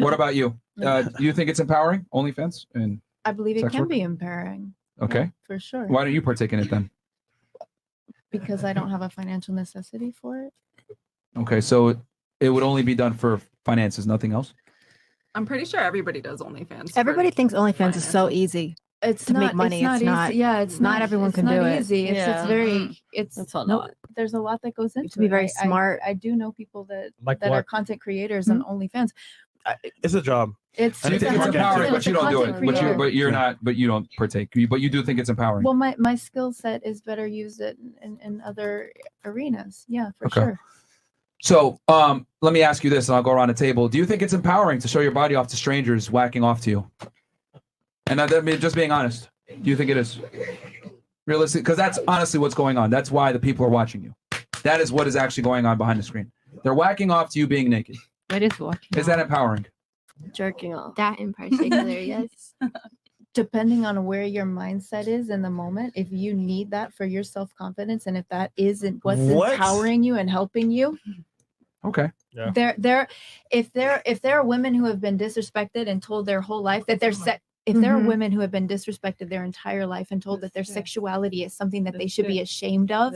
What about you? Do you think it's empowering, OnlyFans? And I believe it sex can work? be empowering. Okay. Yeah, for sure. Why don't you partake in it then? Because I don't have a financial necessity for it. Okay, so it would only be done for finances, nothing else? I'm pretty sure everybody does OnlyFans. Everybody thinks OnlyFans is so easy. It's to not, make money. It's not easy. Yeah, it's not everyone it's can not do it. easy. It's very. It's It's a no, lot. There's a lot that goes into to be it. very I smart. I do know people that Like that are what? content creators on OnlyFans. It's a job. It's So you think it's empowering, but you don't do it. But you're not. But you don't partake. But you do think it's empowering. Well, my skill set is better used in other arenas. Yeah, for Okay. sure. So let me ask you this, and I'll go around the table. Do you think it's empowering to show your body off to strangers whacking off to you? And I mean, just being honest, do you think it is realistic? Because that's honestly what's going on. That's why the people are watching you. That is what is actually going on behind the screen. They're whacking off to you being naked. It is watching. Is that empowering? Jerking off. That in particular, yes. Depending on where your mindset is in the moment, if you need that for your self-confidence, and if that isn't what's empowering you and helping you, okay. Yeah. If there are women who have been disrespected and told their whole life that if there are women who have been disrespected their entire life and told that their sexuality is something that they should be ashamed of,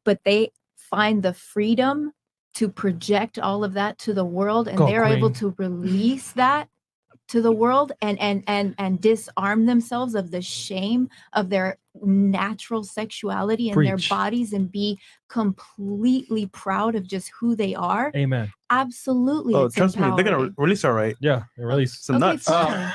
but they find the freedom to project all of that to the world, and they're able to release that to the world and disarm themselves of the shame of their natural sexuality and their bodies and be completely proud of just who they are. Amen. Absolutely. Oh, it's trust me, they're gonna empowering. release all right. Yeah, they release some nuts.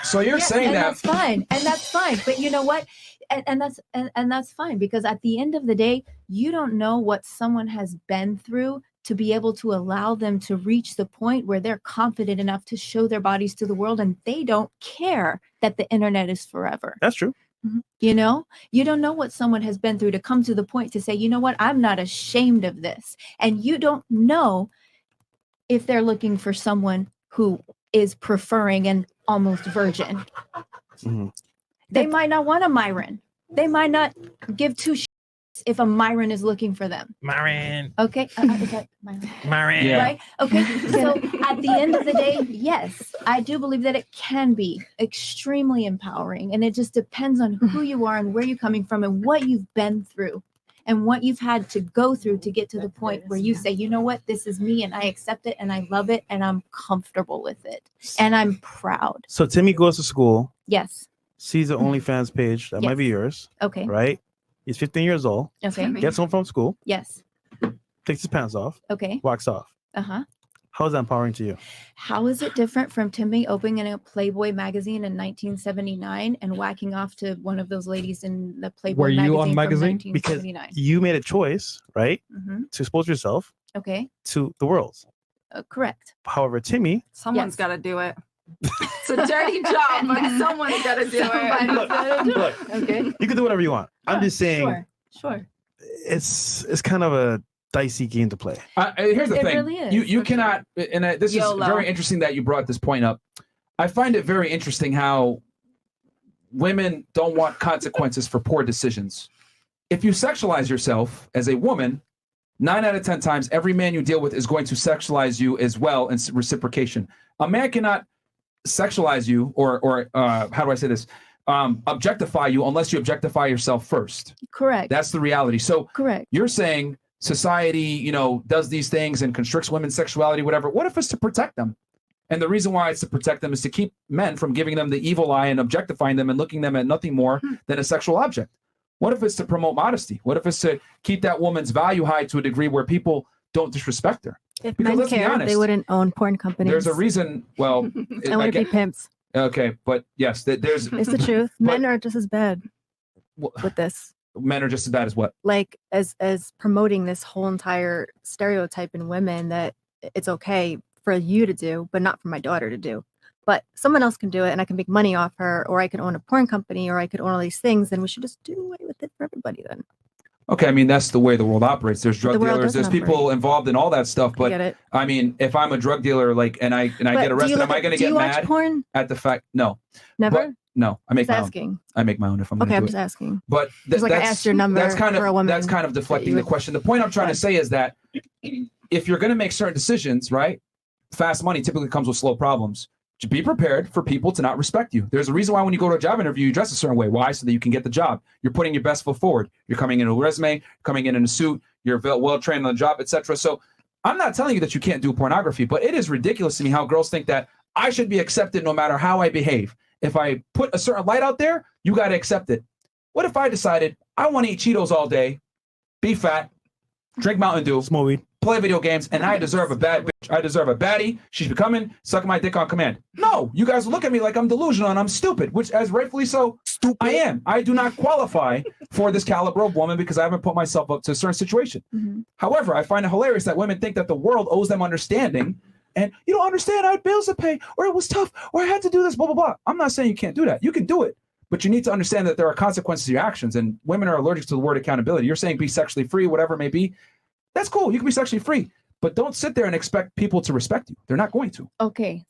So you're saying and that that's fine, and that's fine. But you know what? And that's fine, because at the end of the day, you don't know what someone has been through to be able to allow them to reach the point where they're confident enough to show their bodies to the world, and they don't care that the internet is forever. That's true. You know, you don't know what someone has been through to come to the point to say, you know what, I'm not ashamed of this. And you don't know if they're looking for someone who is preferring an almost virgin. They might not want a Myron. They might not give two shits if a Myron is looking for them. Myron. Okay. Is that Myron? Myron. Yeah. Right? Okay. So at the end of the day, yes, I do believe that it can be extremely empowering. And it just depends on who you are and where you're coming from and what you've been through and what you've had to go through to get to the point where you say, you know what, this is me and I accept it and I love it and I'm comfortable with it and I'm proud. So Timmy goes to school, Yes. sees the OnlyFans page that might be yours. Okay. Right? He's 15 years old. Okay. Gets home from school. Yes. Takes his pants off. Okay. Walks off. Uh-huh. How is that empowering to you? How is it different from Timmy opening a Playboy magazine in 1979 and whacking off to one of those ladies in the Playboy Were you on magazine magazine? from Because 1979? you made a choice, right? To expose yourself Okay. to the world. Correct. However, Timmy, Someone's got to do it. It's a dirty job, but someone's got to do it. look, Okay. you can do whatever you want. I'm just saying Sure. it's kind of a dicey game to play. Here's the It thing. really is, You cannot, and this YOLO. is very interesting that you brought this point up. I find it very interesting how women don't want consequences for poor decisions. If you sexualize yourself as a woman, 9 out of 10 times, every man you deal with is going to sexualize you as well in reciprocation. A man cannot sexualize you or how do I say this? Objectify you unless you objectify yourself first. Correct. That's the reality. So correct. You're saying society, does these things and constricts women's sexuality, whatever. What if it's to protect them? And the reason why it's to protect them is to keep men from giving them the evil eye and objectifying them and looking them at nothing more than a sexual object. What if it's to promote modesty? What if it's to keep that woman's value high to a degree where people don't disrespect her? If Because men let's be cared, honest, they wouldn't own porn companies. There's a reason. Well, and wouldn't be pimps. Okay, but yes, there's. It's the truth. Men are just as bad with this. Men are just as bad as what? Like as promoting this whole entire stereotype in women that it's okay for you to do, but not for my daughter to do. But someone else can do it, and I can make money off her, or I can own a porn company, or I could own all these things. Then we should just do away with it for everybody. Then. Okay, I mean that's the way the world operates. There's drug The world dealers, there's doesn't people involved in all that stuff. But get it. I mean, if I'm a drug dealer, like, and I But get do arrested, you am I going to do get you watch mad porn? at the fact? No, Never. But, no, I make Just my asking. own. I make my own if I'm Okay, going I'm to do just it. asking. But Just like I asked your number that's kind for a of woman that's kind of that deflecting you the would- question. The point I'm trying to say is that if you're going to make certain decisions, right? Fast money typically comes with slow problems. be prepared for people to not respect you. There's a reason why when you go to a job interview, you dress a certain way. Why? So that you can get the job. You're putting your best foot forward. You're coming in a resume, coming in a suit, you're well trained on the job, etc. So I'm not telling you that you can't do pornography, but it is ridiculous to me how girls think that I should be accepted no matter how I behave. If I put a certain light out there, you got to accept it. What if I decided I want to eat Cheetos all day, be fat, drink Mountain Dew, Smoke weed. play video games, and I deserve a bad bitch. I deserve a baddie. She's becoming, sucking my dick on command. No, you guys look at me like I'm delusional and I'm stupid, which as rightfully so, I am. I do not qualify for this caliber of woman because I haven't put myself up to a certain situation. However, I find it hilarious that women think that the world owes them understanding. And you don't understand, I had bills to pay, or it was tough, or I had to do this, blah, blah, blah. I'm not saying you can't do that. You can do it. But you need to understand that there are consequences to your actions. And women are allergic to the word accountability. You're saying be sexually free, whatever it may be. That's cool. You can be sexually free. But don't sit there and expect people to respect you. They're not going to. Okay,